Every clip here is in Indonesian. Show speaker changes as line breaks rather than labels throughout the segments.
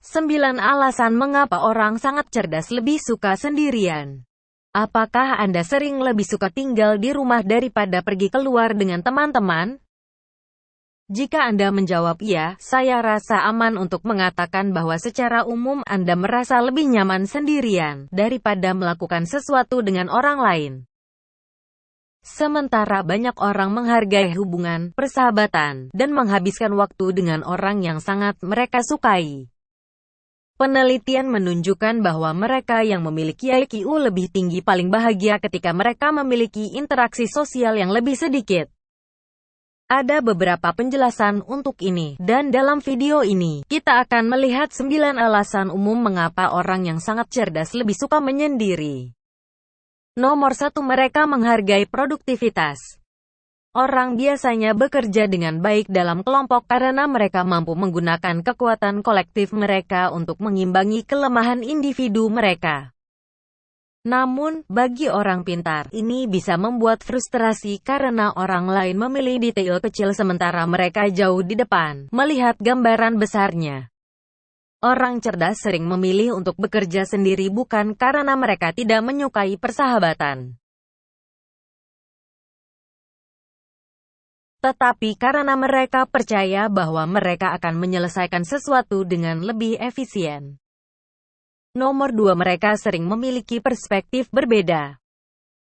9 alasan mengapa orang sangat cerdas lebih suka sendirian. Apakah Anda sering lebih suka tinggal di rumah daripada pergi keluar dengan teman-teman? Jika Anda menjawab iya, saya rasa aman untuk mengatakan bahwa secara umum Anda merasa lebih nyaman sendirian daripada melakukan sesuatu dengan orang lain. Sementara banyak orang menghargai hubungan, persahabatan, dan menghabiskan waktu dengan orang yang sangat mereka sukai. Penelitian menunjukkan bahwa mereka yang memiliki IQ lebih tinggi paling bahagia ketika mereka memiliki interaksi sosial yang lebih sedikit. Ada beberapa penjelasan untuk ini, dan dalam video ini, kita akan melihat 9 alasan umum mengapa orang yang sangat cerdas lebih suka menyendiri. Nomor 1, mereka menghargai produktivitas. Orang biasanya bekerja dengan baik dalam kelompok karena mereka mampu menggunakan kekuatan kolektif mereka untuk mengimbangi kelemahan individu mereka. Namun, bagi orang pintar, ini bisa membuat frustrasi karena orang lain memilih detail kecil sementara mereka jauh di depan, melihat gambaran besarnya. Orang cerdas sering memilih untuk bekerja sendiri bukan karena mereka tidak menyukai persahabatan, tetapi karena mereka percaya bahwa mereka akan menyelesaikan sesuatu dengan lebih efisien. Nomor 2, mereka sering memiliki perspektif berbeda.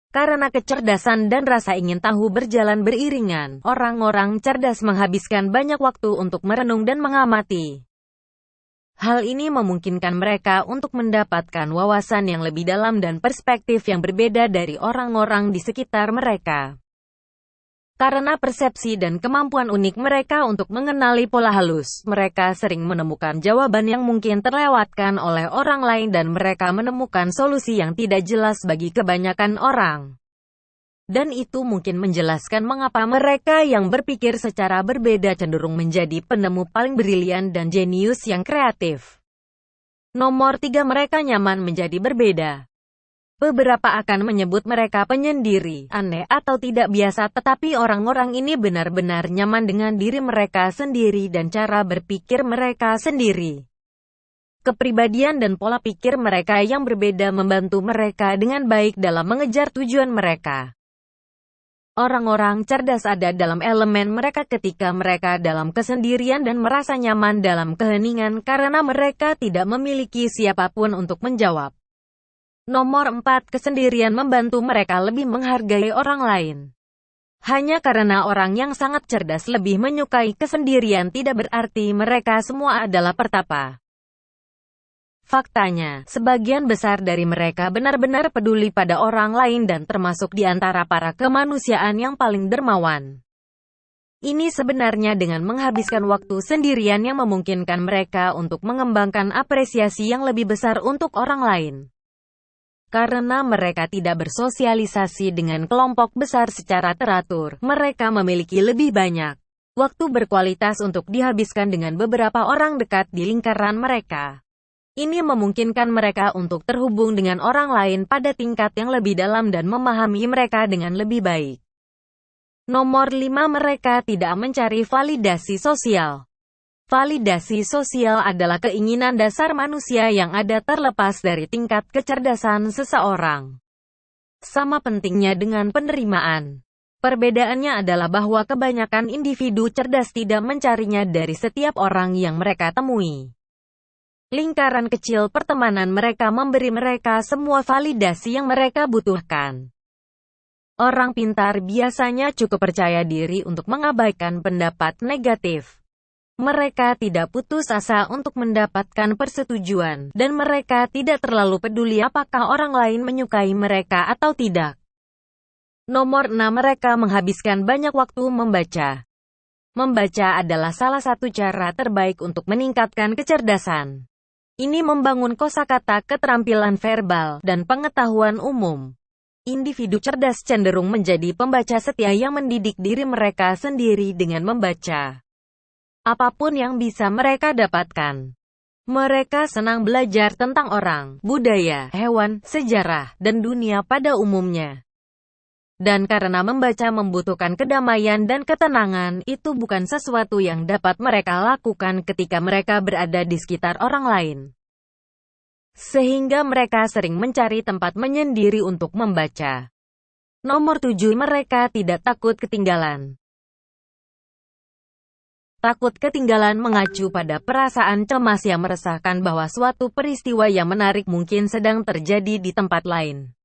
Karena kecerdasan dan rasa ingin tahu berjalan beriringan, orang-orang cerdas menghabiskan banyak waktu untuk merenung dan mengamati. Hal ini memungkinkan mereka untuk mendapatkan wawasan yang lebih dalam dan perspektif yang berbeda dari orang-orang di sekitar mereka. Karena persepsi dan kemampuan unik mereka untuk mengenali pola halus, mereka sering menemukan jawaban yang mungkin terlewatkan oleh orang lain dan mereka menemukan solusi yang tidak jelas bagi kebanyakan orang. Dan itu mungkin menjelaskan mengapa mereka yang berpikir secara berbeda cenderung menjadi penemu paling brilian dan jenius yang kreatif. Nomor 3, mereka nyaman menjadi berbeda. Beberapa akan menyebut mereka penyendiri, aneh, atau tidak biasa, tetapi orang-orang ini benar-benar nyaman dengan diri mereka sendiri dan cara berpikir mereka sendiri. Kepribadian dan pola pikir mereka yang berbeda membantu mereka dengan baik dalam mengejar tujuan mereka. Orang-orang cerdas ada dalam elemen mereka ketika mereka dalam kesendirian dan merasa nyaman dalam keheningan karena mereka tidak memiliki siapapun untuk menjawab. Nomor 4, kesendirian membantu mereka lebih menghargai orang lain. Hanya karena orang yang sangat cerdas lebih menyukai kesendirian tidak berarti mereka semua adalah pertapa. Faktanya, sebagian besar dari mereka benar-benar peduli pada orang lain dan termasuk di antara para kemanusiaan yang paling dermawan. Ini sebenarnya dengan menghabiskan waktu sendirian yang memungkinkan mereka untuk mengembangkan apresiasi yang lebih besar untuk orang lain. Karena mereka tidak bersosialisasi dengan kelompok besar secara teratur, mereka memiliki lebih banyak waktu berkualitas untuk dihabiskan dengan beberapa orang dekat di lingkaran mereka. Ini memungkinkan mereka untuk terhubung dengan orang lain pada tingkat yang lebih dalam dan memahami mereka dengan lebih baik. Nomor 5, mereka tidak mencari validasi sosial. Validasi sosial adalah keinginan dasar manusia yang ada terlepas dari tingkat kecerdasan seseorang. Sama pentingnya dengan penerimaan. Perbedaannya adalah bahwa kebanyakan individu cerdas tidak mencarinya dari setiap orang yang mereka temui. Lingkaran kecil pertemanan mereka memberi mereka semua validasi yang mereka butuhkan. Orang pintar biasanya cukup percaya diri untuk mengabaikan pendapat negatif. Mereka tidak putus asa untuk mendapatkan persetujuan, dan mereka tidak terlalu peduli apakah orang lain menyukai mereka atau tidak. Nomor 6, mereka menghabiskan banyak waktu membaca. Membaca adalah salah satu cara terbaik untuk meningkatkan kecerdasan. Ini membangun kosakata, keterampilan verbal, dan pengetahuan umum. Individu cerdas cenderung menjadi pembaca setia yang mendidik diri mereka sendiri dengan membaca apapun yang bisa mereka dapatkan. Mereka senang belajar tentang orang, budaya, hewan, sejarah, dan dunia pada umumnya. Dan karena membaca membutuhkan kedamaian dan ketenangan, itu bukan sesuatu yang dapat mereka lakukan ketika mereka berada di sekitar orang lain. Sehingga mereka sering mencari tempat menyendiri untuk membaca. Nomor 7, mereka tidak takut ketinggalan. Takut ketinggalan mengacu pada perasaan cemas yang meresahkan bahwa suatu peristiwa yang menarik mungkin sedang terjadi di tempat lain.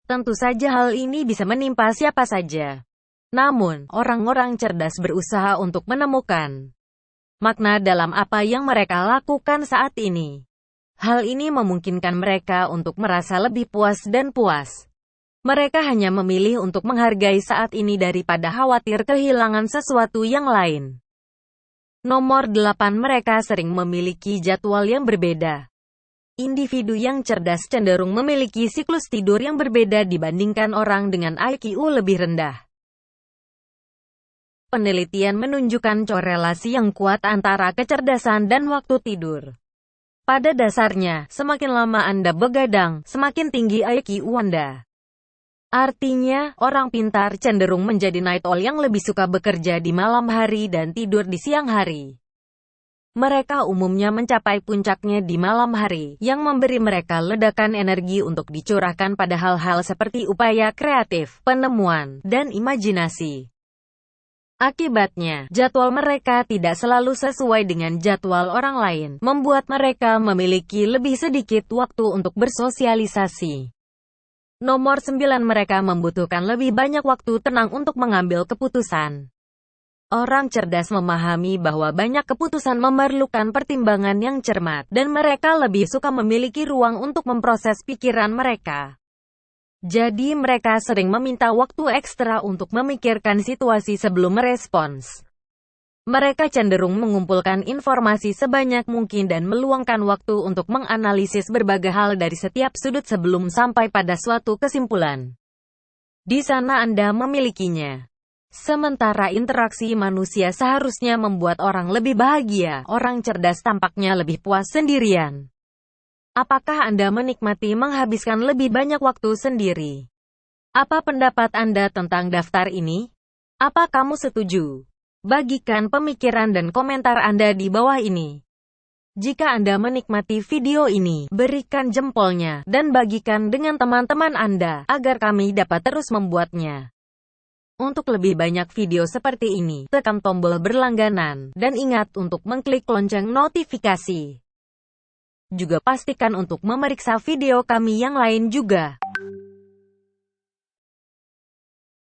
Tentu saja hal ini bisa menimpa siapa saja. Namun, orang-orang cerdas berusaha untuk menemukan makna dalam apa yang mereka lakukan saat ini. Hal ini memungkinkan mereka untuk merasa lebih puas dan puas. Mereka hanya memilih untuk menghargai saat ini daripada khawatir kehilangan sesuatu yang lain. Nomor 8, mereka sering memiliki jadwal yang berbeda. Individu yang cerdas cenderung memiliki siklus tidur yang berbeda dibandingkan orang dengan IQ lebih rendah. Penelitian menunjukkan korelasi yang kuat antara kecerdasan dan waktu tidur. Pada dasarnya, semakin lama Anda begadang, semakin tinggi IQ Anda. Artinya, orang pintar cenderung menjadi night owl yang lebih suka bekerja di malam hari dan tidur di siang hari. Mereka umumnya mencapai puncaknya di malam hari, yang memberi mereka ledakan energi untuk dicurahkan pada hal-hal seperti upaya kreatif, penemuan, dan imajinasi. Akibatnya, jadwal mereka tidak selalu sesuai dengan jadwal orang lain, membuat mereka memiliki lebih sedikit waktu untuk bersosialisasi. Nomor 9, mereka membutuhkan lebih banyak waktu tenang untuk mengambil keputusan. Orang cerdas memahami bahwa banyak keputusan memerlukan pertimbangan yang cermat, dan mereka lebih suka memiliki ruang untuk memproses pikiran mereka. Jadi mereka sering meminta waktu ekstra untuk memikirkan situasi sebelum merespons. Mereka cenderung mengumpulkan informasi sebanyak mungkin dan meluangkan waktu untuk menganalisis berbagai hal dari setiap sudut sebelum sampai pada suatu kesimpulan. Di sana Anda memilikinya. Sementara interaksi manusia seharusnya membuat orang lebih bahagia, orang cerdas tampaknya lebih puas sendirian. Apakah Anda menikmati menghabiskan lebih banyak waktu sendiri? Apa pendapat Anda tentang daftar ini? Apa kamu setuju? Bagikan pemikiran dan komentar Anda di bawah ini. Jika Anda menikmati video ini, berikan jempolnya, dan bagikan dengan teman-teman Anda, agar kami dapat terus membuatnya. Untuk lebih banyak video seperti ini, tekan tombol berlangganan, dan ingat untuk mengklik lonceng notifikasi. Juga pastikan untuk memeriksa video kami yang lain juga.